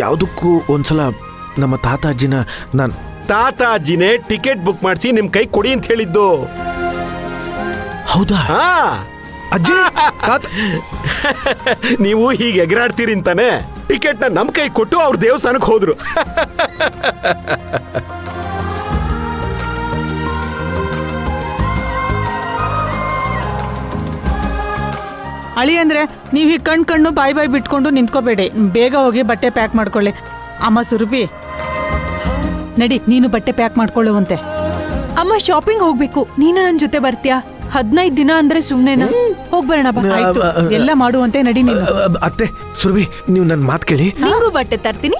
ಯಾವುದಕ್ಕೂ ಒಂದ್ಸಲ ನಮ್ಮ ತಾತ ಅಜ್ಜಿನ ನಾನು ತಾತ ಅಜ್ಜಿನೇ ಟಿಕೆಟ್ ಬುಕ್ ಮಾಡಿಸಿ ನಿಮ್ ಕೈ ಕೊಡಿ ಅಂತ ಹೇಳಿದ್ದು. ಹೌದಾ? ಅಜ್ಜಿ ನೀವು ಹೀಗೆ ಎಗರಾಡ್ತೀರಿ ಅಂತಾನೆ ಟಿಕೆಟ್ ನ ನಮ್ ಕೈ ಕೊಟ್ಟು ಅವ್ರ ದೇವಸ್ಥಾನಕ್ಕೆ ಹೋದ್ರು. ಅಳಿ ಅಂದ್ರೆ ನೀವು ಈ ಕಣ್ಣು ಬಾಯಿ ಬಿಟ್ಕೊಂಡು ನಿಂತ್ಕೋಬೇಡಿ. ಬೇಗ ಹೋಗಿ ಬಟ್ಟೆ ಪ್ಯಾಕ್ ಮಾಡ್ಕೊಳ್ಳಿ. ಅಮ್ಮ ಸುರಭಿ ನಡಿ, ನೀನು ಬಟ್ಟೆ ಪ್ಯಾಕ್ ಮಾಡ್ಕೊಳ್ಳುವಂತೆ. ಅಮ್ಮ ಶಾಪಿಂಗ್ ಹೋಗ್ಬೇಕು, ನೀನು ನನ್ನ ಜೊತೆ ಬರ್ತೀಯಾ? 15 ದಿನ ಅಂದ್ರೆ ಸುಮ್ನೆನಾ? ಹೋಗ್ಬರೋಣ ಬಾ. ಆಯ್ತು, ಎಲ್ಲ ಮಾಡುವಂತೆ ನಡಿ ನೀನು. ಅತ್ತೆ ಸುರಭಿ, ನೀವು ನನ್ನ ಮಾತು ಕೇಳಿ. ನಿಂಗೂ ಬಟ್ಟೆ ತರ್ತೀನಿ.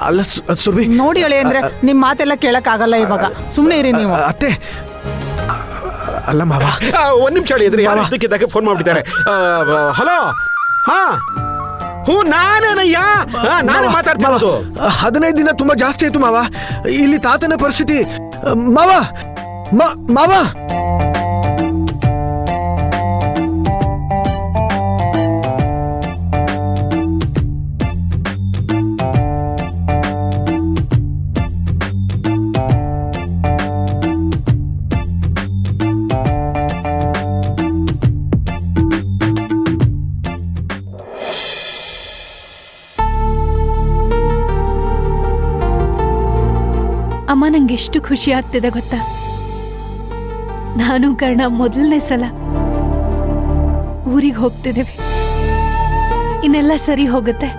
ಅಲ್ಲ ಸುರಭಿ, ನೋಡಿ ಅಳಿ ಅಂದ್ರೆ ನಿಮ್ ಮಾತೆಲ್ಲ ಕೇಳಕ್ ಆಗಲ್ಲ ಇವಾಗ. ಸುಮ್ನೆ ಇರಿ ನೀವು. ಅತ್ತೆ ಅಲ್ಲ ಮಾವ, ಒಂದ್ ನಿಮಿಷ ಹೇಳಿ. ಇದಕ್ಕೆ ಫೋನ್ ಮಾಡ್ಬಿಟ್ಟಿದ್ದಾರೆ. ಹಲೋ. ಹಾ ಹ್ಞೂ, ನಾನೇನಯ್ಯ, ನಾನು ಮಾತಾಡ್ತಿರೋದು. 15 ದಿನ ತುಂಬಾ ಜಾಸ್ತಿ ಆಯ್ತು ಮಾವ. ಇಲ್ಲಿ ತಾತನ ಪರಿಸ್ಥಿತಿ. ಮಾವ ಮಾವ ಅಮ್ಮ, ನಂಗೆ ಎಷ್ಟು ಖುಷಿ ಆಗ್ತಿದೆ ಗೊತ್ತಾ? ನಾನು ಕರ್ಣ ಮೊದಲನೇ ಸಲ ಊರಿಗೆ ಹೋಗ್ತಿದ್ದೇವೆ. ಇನ್ನೆಲ್ಲ ಸರಿ ಹೋಗುತ್ತೆ.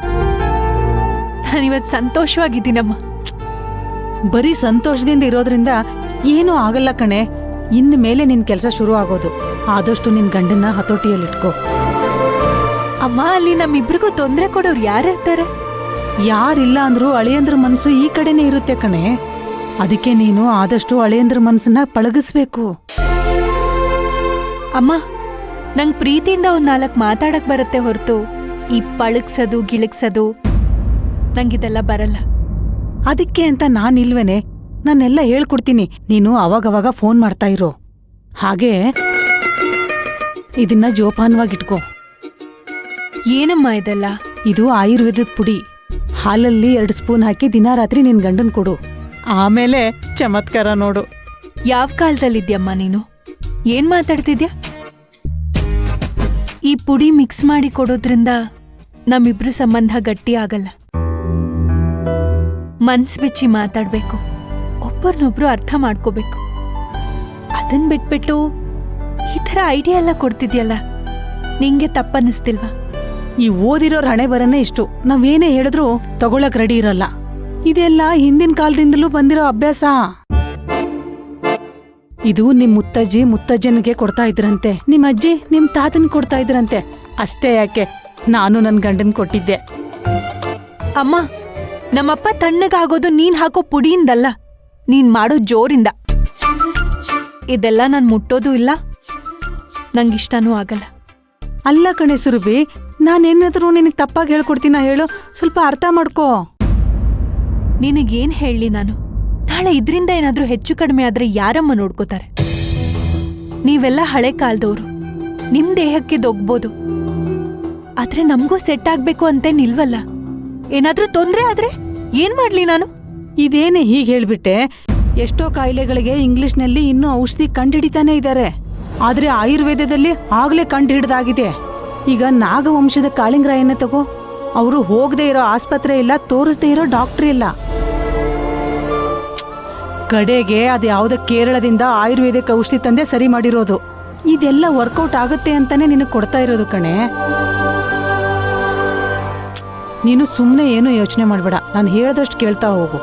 ನಾನಿವತ್ತು ಸಂತೋಷವಾಗಿದ್ದೀನಮ್ಮ. ಬರೀ ಸಂತೋಷದಿಂದ ಇರೋದ್ರಿಂದ ಏನೂ ಆಗಲ್ಲ ಕಣೆ. ಇನ್ನು ಮೇಲೆ ನಿನ್ ಕೆಲಸ ಶುರು ಆಗೋದು. ಆದಷ್ಟು ನಿನ್ ಗಂಡನ್ನ ಹತೋಟಿಯಲ್ಲಿಟ್ಕೋ. ಅಮ್ಮ, ಅಲ್ಲಿ ನಮ್ಮಿಬ್ರಿಗೂ ತೊಂದರೆ ಕೊಡೋರು ಯಾರಿರ್ತಾರೆ? ಯಾರಿಲ್ಲ ಅಂದ್ರೂ ಅಳಿಯಂದ್ರ ಮನ್ಸು ಈ ಕಡೆನೇ ಇರುತ್ತೆ ಕಣೆ. ಅದಕ್ಕೆ ನೀನು ಆದಷ್ಟು ಅಳಿಯಂದ್ರ ಮನ್ಸನ್ನ ಪಳಗಿಸ್ಬೇಕು. ಅಮ್ಮ, ನಂಗೆ ಪ್ರೀತಿಯಿಂದ 4 ಮಾತಾಡಕ್ ಬರುತ್ತೆ ಹೊರತು ಈ ಪಳಗ್ಸೋದು ಗಿಳಗ್ಸೋದು ನಂಗಿದೆಲ್ಲ ಬರಲ್ಲ. ಅದಕ್ಕೆ ಅಂತ ನಾನಿಲ್ವೇನೆ, ನಾನೆಲ್ಲ ಹೇಳ್ಕೊಡ್ತೀನಿ. ನೀನು ಅವಾಗವಾಗ ಫೋನ್ ಮಾಡ್ತಾ ಇರೋ. ಹಾಗೆ ಇದನ್ನ ಜೋಪಾನವಾಗಿಟ್ಕೋ. ಏನಮ್ಮ ಇದೆಲ್ಲ? ಇದು ಆಯುರ್ವೇದದ ಪುಡಿ. ಹಾಲಲ್ಲಿ 2 ಸ್ಪೂನ್ ಹಾಕಿ ದಿನ ರಾತ್ರಿ ನಿನ್ ಗಂಡನ್ ಕೊಡು. ಆಮೇಲೆ ಚಮತ್ಕಾರ ನೋಡು. ಯಾವ ಕಾಲದಲ್ಲಿದ್ಯಮ್ಮ ನೀನು? ಏನ್ ಮಾತಾಡ್ತಿದ್ಯಾ? ಈ ಪುಡಿ ಮಿಕ್ಸ್ ಮಾಡಿ ಕೊಡೋದ್ರಿಂದ ನಮ್ಮಿಬ್ರು ಸಂಬಂಧ ಗಟ್ಟಿ ಆಗಲ್ಲ. ಮನ್ಸ್ ಬಿಚ್ಚಿ ಮಾತಾಡ್ಬೇಕು, ಒಬ್ಬರನ್ನೊಬ್ರು ಅರ್ಥ ಮಾಡ್ಕೋಬೇಕು. ಅದನ್ ಬಿಟ್ಬಿಟ್ಟು ಈ ಥರ ಐಡಿಯಾ ಎಲ್ಲ ಕೊಡ್ತಿದ್ಯಲ್ಲ, ನಿಂಗೆ ತಪ್ಪನ್ನಿಸ್ತಿಲ್ವಾ? ಈ ಓದಿರೋರ್ ಹಣೆ ಬರನೇ ಇಷ್ಟು. ನಾವೇನೇ ಹೇಳಿದ್ರು ತಗೊಳಕ್ ರೆಡಿ ಇರಲ್ಲ. ಇದೆಲ್ಲ ಹಿಂದಿನ ಕಾಲದಿಂದಲೂ ಬಂದಿರೋ ಅಭ್ಯಾಸ. ಇದು ನಿಮ್ ಮುತ್ತಜ್ಜನಿಗೆ ಕೊಡ್ತಾ ಇದ್ರಂತೆ, ನಿಮ್ ಅಜ್ಜಿ ನಿಮ್ ತಾತನ್ ಕೊಡ್ತಾ ಇದ್ರಂತೆ. ಅಷ್ಟೇ ಯಾಕೆ, ನಾನು ನನ್ ಗಂಡನ್ ಕೊಟ್ಟಿದ್ದೆ. ಅಮ್ಮ, ನಮ್ಮಪ್ಪ ತಣ್ಣಗಾಗೋದು ನೀನ್ ಹಾಕೋ ಪುಡಿಯಿಂದಲ್ಲ, ನೀನ್ ಮಾಡೋ ಜೋರಿಂದ. ಇದೆಲ್ಲ ನಾನ್ ಮುಟ್ಟೋದು ಇಲ್ಲ, ನಂಗಿಷ್ಟನೂ ಆಗಲ್ಲ. ಅಲ್ಲ ಕಣೆ ಸುರಭಿ, ನಾನೇನಾದ್ರೂ ನಿನಗ್ ತಪ್ಪಾಗಿ ಹೇಳ್ಕೊಡ್ತೀನ ಹೇಳು? ಸ್ವಲ್ಪ ಅರ್ಥ ಮಾಡ್ಕೋ. ನಿನಗೇನ್ ಹೇಳಿ ನಾನು? ನಾಳೆ ಇದ್ರಿಂದ ಏನಾದ್ರೂ ಹೆಚ್ಚು ಕಡಿಮೆ ಆದ್ರೆ ಯಾರಮ್ಮ ನೋಡ್ಕೋತಾರೆ? ನೀವೆಲ್ಲ ಹಳೆ ಕಾಲದವ್ರು, ನಿಮ್ ದೇಹಕ್ಕೆ ದೊಗ್ಬೋದು. ಆದ್ರೆ ನಮಗೂ ಸೆಟ್ ಆಗ್ಬೇಕು ಅಂತ ನಿಲ್ವಲ್ಲ. ಏನಾದ್ರೂ ತೊಂದ್ರೆ ಆದ್ರೆ ಏನ್ ಮಾಡ್ಲಿ ನಾನು? ಇದೇನೆ ಹೀಗೆ ಹೇಳ್ಬಿಟ್ಟೆ? ಎಷ್ಟೋ ಕಾಯಿಲೆಗಳಿಗೆ ಇಂಗ್ಲಿಷ್ನಲ್ಲಿ ಇನ್ನೂ ಔಷಧಿ ಕಂಡುಹಿಡಿತಾನೆ ಇದ್ದಾರೆ. ಆದ್ರೆ ಆಯುರ್ವೇದದಲ್ಲಿ ಆಗ್ಲೇ ಕಂಡುಹಿಡ್ದಾಗಿದೆ. ಈಗ ನಾಗವಂಶದ ಕಾಳಿಂಗರಾಯನ ತಗೋ, ಅವರು ಹೋಗದೆ ಇರೋ ಆಸ್ಪತ್ರೆ ಇಲ್ಲ, ತೋರಿಸದೇ ಇರೋ ಡಾಕ್ಟ್ರ್ ಇಲ್ಲ. ಕಡೆಗೆ ಅದು ಯಾವುದೋ ಕೇರಳದಿಂದ ಆಯುರ್ವೇದಿಕ್ ಔಷಧಿ ತಂದೆ ಸರಿ ಮಾಡಿರೋದು. ಇದೆಲ್ಲ ವರ್ಕೌಟ್ ಆಗುತ್ತೆ ಅಂತಾನೆ ನಿನಗೆ ಕೊಡ್ತಾ ಇರೋದು ಕಣೆ. ನೀನು ಸುಮ್ಮನೆ ಏನು ಯೋಚನೆ ಮಾಡಬೇಡ, ನಾನು ಹೇಳ್ದಷ್ಟು ಕೇಳ್ತಾ ಹೋಗು.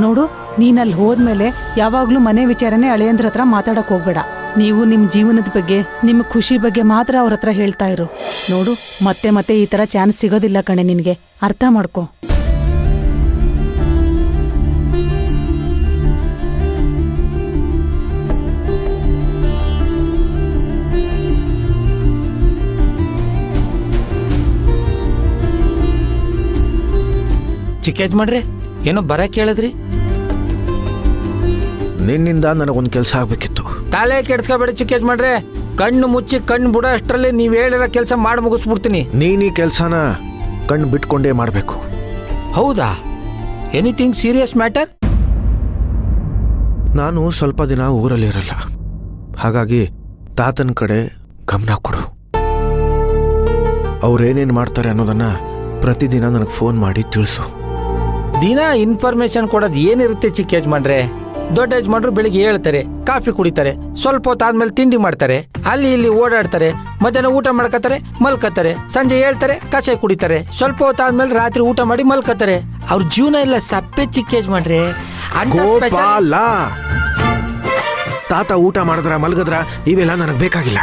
ನೋಡು, ನೀನಲ್ಲಿ ಹೋದ್ಮೇಲೆ ಯಾವಾಗ್ಲೂ ಮನೆ ವಿಚಾರನೆ ಅಳಿಯಂದ್ರ ಹತ್ರ ಮಾತಾಡಕ್ ಹೋಗ್ಬೇಡ. ನೀವು ನಿಮ್ಮ ಜೀವನದ ಬಗ್ಗೆ, ನಿಮ್ಮ ಖುಷಿ ಬಗ್ಗೆ ಮಾತ್ರ ಅವ್ರ ಹತ್ರ ಹೇಳ್ತಾ ಇರು. ನೋಡು, ಮತ್ತೆ ಮತ್ತೆ ಈ ತರ ಚಾನ್ಸ್ ಸಿಗೋದಿಲ್ಲ ಕಣೆ ನಿನ್ಗೆ, ಅರ್ಥ ಮಾಡ್ಕೊ. ಚಿಕ್ಕೇಜ್ ಮಾಡ್ರಿ, ಏನೋ ಬರಕ್ಕೆ ಹೇಳಿದ್ರಿ? ನಿನ್ನಿಂದ ನನಗೊಂದು ಕೆಲಸ ಆಗ್ಬೇಕಿತ್ತು. ತಾಳೆ ಕೆಡ್ಸ್ಕೊಬೇಡಿ ಚಿಕ್ಕೇಜ್ ಮಾಡ್ರೆ. ಕಣ್ಣು ಮುಚ್ಚಿ ಕಣ್ಣು ಬಿಡೋ ಅಷ್ಟರಲ್ಲಿ ನೀವು ಹೇಳಿರೋ ಕೆಲಸ ಮಾಡಿ ಮುಗಿಸ್ಬಿಡ್ತೀನಿ. ನೀನು ಈ ಕೆಲಸನ ಕಣ್ಣು ಬಿಟ್ಕೊಂಡೇ ಮಾಡಬೇಕು. ಹೌದಾ? Anything serious matter? ನಾನು ಸ್ವಲ್ಪ ದಿನ ಊರಲ್ಲಿರಲ್ಲ, ಹಾಗಾಗಿ ತಾತನ ಕಡೆ ಗಮನ ಕೊಡು. ಅವ್ರೇನೇನು ಮಾಡ್ತಾರೆ ಅನ್ನೋದನ್ನ ಪ್ರತಿದಿನ ನನಗೆ ಫೋನ್ ಮಾಡಿ ತಿಳಿಸು. ದಿನ ಇನ್ಫಾರ್ಮೇಶನ್ ಕೊಡೋದು ಏನಿರುತ್ತೆ ಚಿಕ್ಕ ಯಜಮಾನ್ರೆ? ದೊಡ್ಡ ಯಜಮಾನ್ರು ಬೆಳಿಗ್ಗೆ ಹೇಳ್ತಾರೆ, ಕಾಫಿ ಕುಡಿತಾರೆ, ಸ್ವಲ್ಪ ಹೊತ್ತಾದ್ಮೇಲೆ ತಿಂಡಿ ಮಾಡ್ತಾರೆ, ಅಲ್ಲಿ ಇಲ್ಲಿ ಓಡಾಡ್ತಾರೆ, ಮಧ್ಯಾಹ್ನ ಊಟ ಮಾಡ್ಕೋತಾರೆ, ಮಲ್ಕೋತಾರೆ, ಸಂಜೆ ಹೇಳ್ತಾರೆ, ಕಷಾಯ ಕುಡಿತಾರೆ, ಸ್ವಲ್ಪ ಹೊತ್ತಾದ್ಮೇಲೆ ರಾತ್ರಿ ಊಟ ಮಾಡಿ ಮಲ್ಕೋತಾರೆ. ಅವ್ರ ಜೀವನ ಇಲ್ಲ ಸಪ್ಪೆ ಚಿಕ್ಕ ಯಜಮಾನ್ರೆ. ಗೋಪಾಲ, ತಾತ ಊಟ ಮಾಡಿದ್ರ ಮಲಗದ್ರ ಇವೆಲ್ಲ ನನಗೆ ಬೇಕಾಗಿಲ್ಲ.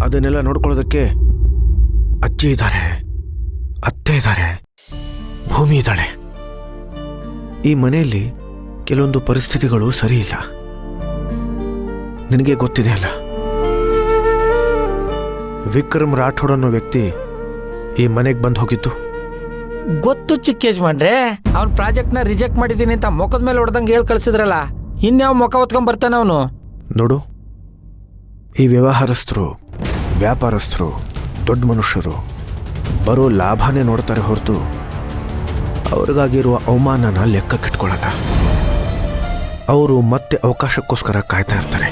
ಅದನ್ನೆಲ್ಲ ನೋಡ್ಕೊಳ್ಳೋದಕ್ಕೆ ಅಜ್ಜಿ ಇದ್ದಾರೆ, ಅತ್ತೆ ಇದ್ದಾರೆ, ಭೂಮಿ ಇದ್ದಾಳೆ. ಈ ಮನೆಯಲ್ಲಿ ಕೆಲವೊಂದು ಪರಿಸ್ಥಿತಿಗಳು ಸರಿ ಇಲ್ಲ, ನಿನಗೆ ಗೊತ್ತಿದೆ ಅಲ್ಲ. ವಿಕ್ರಮ್ ರಾಠೋಡ್ ಅನ್ನೋ ವ್ಯಕ್ತಿ ಈ ಮನೆಗೆ ಬಂದು ಹೋಗಿದ್ದು ಗೊತ್ತು ಚಿಕ್ಕ ಯಜಮಾನ್ರೆ. ಅವ್ನ ಪ್ರಾಜೆಕ್ಟ್ನ ರಿಜೆಕ್ಟ್ ಮಾಡಿದ್ದೀನಿ ಅಂತ ಮುಖದ ಮೇಲೆ ಹೊಡೆದಂಗೆ ಹೇಳಿ ಕಳ್ಸಿದ್ರಲ್ಲ, ಇನ್ಯಾವ ಮುಖ ಹೊತ್ಕೊಂಡ್ ಬರ್ತಾನೆ ಅವನು? ನೋಡು, ಈ ವ್ಯವಹಾರಸ್ಥರು, ವ್ಯಾಪಾರಸ್ಥರು, ದೊಡ್ಡ ಮನುಷ್ಯರು ಬರೋ ಲಾಭನೇ ನೋಡ್ತಾರೆ ಹೊರತು ಅವ್ರಿಗಾಗಿರುವ ಅವಮಾನನ ಲೆಕ್ಕಕ್ಕಿಟ್ಕೊಳ್ಳಲ್ಲ. ಅವರು ಮತ್ತೆ ಅವಕಾಶಕ್ಕೋಸ್ಕರ ಕಾಯ್ತಾ ಇರ್ತಾರೆ.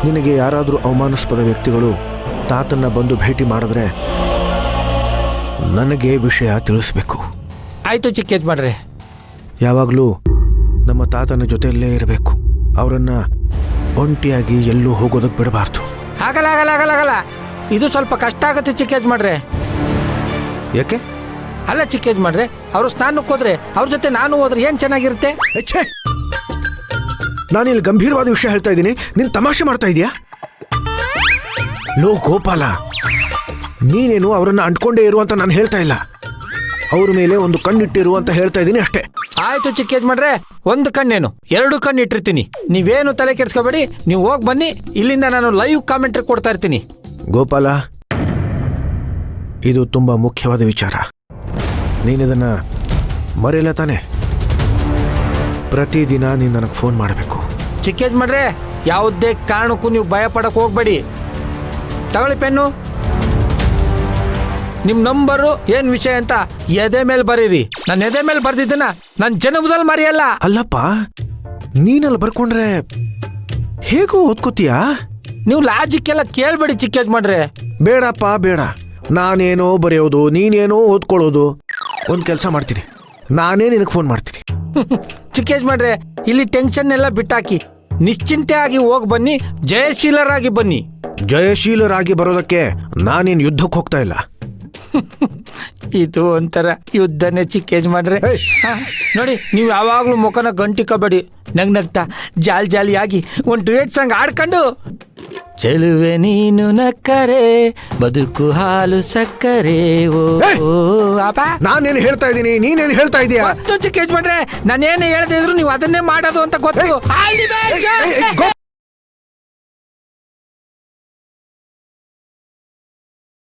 ನಿನಗೆ ಯಾರಾದರೂ ಅವಮಾನಾಸ್ಪದ ವ್ಯಕ್ತಿಗಳು ತಾತನ್ನ ಬಂದು ಭೇಟಿ ಮಾಡಿದ್ರೆ ನನಗೆ ವಿಷಯ ತಿಳಿಸ್ಬೇಕು. ಆಯ್ತು ಚಿಕ್ಕ ಯಜಮಾನ್ರೆ. ಯಾವಾಗಲೂ ನಮ್ಮ ತಾತನ ಜೊತೆಯಲ್ಲೇ ಇರಬೇಕು. ಅವರನ್ನ ಒಂಟಿಯಾಗಿ ಎಲ್ಲೂ ಹೋಗೋದಕ್ಕೆ ಬಿಡಬಾರ್ದು. ಆಗಲ್ಲ ಆಗಲ್ಲ ಆಗಲ್ಲ ಆಗಲ್ಲ, ಇದು ಸ್ವಲ್ಪ ಕಷ್ಟ ಆಗುತ್ತೆ ಚಿಕ್ಕ ಯಜಮಾನ್ರೆ. ಯಾಕೆ? ಅಲ್ಲ ಚಿಕ್ಕ ಯಜಮಾನ್ರೆ, ಅವರು ಸ್ನಾನಕ್ಕೆ ಹೋದ್ರೆ ಅವ್ರ ಜೊತೆ ನಾನು ಹೋದ್ರೆ ಏನ್ ಚೆನ್ನಾಗಿರುತ್ತೆ? ನಾನಿಲ್ಲಿ ಗಂಭೀರವಾದ ವಿಷಯ ಹೇಳ್ತಾ ಇದ್ದೀನಿ, ನೀನ್ ತಮಾಷೆ ಮಾಡ್ತಾ ಇದೀಯಾ? ಲೋ ಗೋಪಾಲ, ನೀನೇನು ಅವರನ್ನ ಅಂಟ್ಕೊಂಡೇ ಇರು ಅಂತ ನಾನು ಹೇಳ್ತಾ ಇಲ್ಲ. ಅವ್ರ ಮೇಲೆ ಒಂದು ಕಣ್ಣಿಟ್ಟಿರು ಅಂತ ಹೇಳ್ತಾ ಇದ್ದೀನಿ ಅಷ್ಟೇ. ಆಯ್ತು ಚಿಕ್ಕ ಯಜಮಾನ್ರೆ, ಒಂದು ಕಣ್ಣೇನು 2 ಕಣ್ಣು ಇಟ್ಟಿರ್ತೀನಿ. ನೀವೇನು ತಲೆ ಕೆಡ್ಸ್ಕೊಬೇಡಿ, ನೀವು ಹೋಗಿ ಬನ್ನಿ. ಇಲ್ಲಿಂದ ನಾನು ಲೈವ್ ಕಾಮೆಂಟ್ರಿ ಕೊಡ್ತಾ ಇರ್ತೀನಿ. ಗೋಪಾಲ, ಇದು ತುಂಬಾ ಮುಖ್ಯವಾದ ವಿಚಾರ. ನೀನಿದನ್ನ ಮರೆಯಲ್ಲ ತಾನೆ? ಪ್ರತಿದಿನ ನೀನು ನನಗೆ ಫೋನ್ ಮಾಡಬೇಕು. ಚಿಕ್ಕ ಯಜಮಾನ್ರೆ, ಯಾವುದೇ ಕಾರಣಕ್ಕೂ ನೀವು ಭಯ ಪಡಕ್ ಹೋಗ್ಬೇಡಿ. ತಗೊಳ್ಳಿ ಪೆನ್ನು. ನಿಮ್ ನಂಬರು ಏನ್ ವಿಷಯ ಅಂತ ಎದೆ ಮೇಲೆ ಬರೀರಿ. ನಾನು ಎದೆ ಮೇಲೆ ಬರ್ದಿದ್ದನ್ನ ನನ್ನ ಜನ್ಮದಲ್ಲಿ ಮರೆಯಲ್ಲ. ಅಲ್ಲಪ್ಪ, ನೀನಲ್ಲಿ ಬರ್ಕೊಂಡ್ರೆ ಹೇಗೋ ಓದ್ಕೋತೀಯಾ? ನೀವು ಲಾಜಿಕ್ ಎಲ್ಲ ಕೇಳ್ಬೇಡಿ ಚಿಕ್ಕ ಯಜಮಾನ್ರೆ. ಬೇಡಪ್ಪ ಬೇಡ, ನಾನೇನೋ ಬರೆಯೋದು, ನೀನೇನೋ ಓದ್ಕೊಳ್ಳೋದು. ಒಂದು ಕೆಲಸ ಮಾಡ್ತೀನಿ, ನಾನೇ ನಿನಗೆ ಫೋನ್ ಮಾಡ್ತೀನಿ. ಚಿಕ್ಕ ಯಜಮಾನ್ರೆ, ಇಲ್ಲಿ ಟೆನ್ಷನ್ ಎಲ್ಲ ಬಿಟ್ಟಾಕಿ ನಿಶ್ಚಿಂತೆ ಆಗಿ ಹೋಗಿ ಬನ್ನಿ, ಜಯಶೀಲರಾಗಿ ಬನ್ನಿ. ಜಯಶೀಲರಾಗಿ ಬರೋದಕ್ಕೆ ನಾನೇನು ಯುದ್ಧಕ್ಕೆ ಹೋಗ್ತಾ ಇಲ್ಲ. ಇದು ಒಂಥರ ಯುದ್ಧನೇ ಚಿಕ್ಕ ಯಜಮಾನ್ರೆ. ನೋಡಿ, ನೀವು ಯಾವಾಗ್ಲೂ ಮುಖನ ಗಂಟಿಕೋಬೇಡಿ. ನಗ್ನಗ್ತಾ ಜಾಲಿ ಜಾಲಿಯಾಗಿ ಒಂದು ಡ್ಯುಯೆಟ್ ಸಾಂಗ್ ಆಡ್ಕೊಂಡು, ಚೆಲುವೆ ನೀನು ನಕ್ಕರೆ ಬದುಕು ಹಾಲು ಸಕ್ಕರೆ ಓ ಅಪ್ಪ. ನಾನೇನು ಹೇಳ್ತಾ ಇದ್ದೀನಿ, ನೀನೇನು ಹೇಳ್ತಾ ಇದೀಯಾ? ಚಿಕ್ಕ ಯಜಮಾನ್ರೆ, ನಾನೇನು ಹೇಳ್ದೆ ಇದ್ರು ನೀವು ಅದನ್ನೇ ಮಾಡೋದು ಅಂತ ಗೊತ್ತು.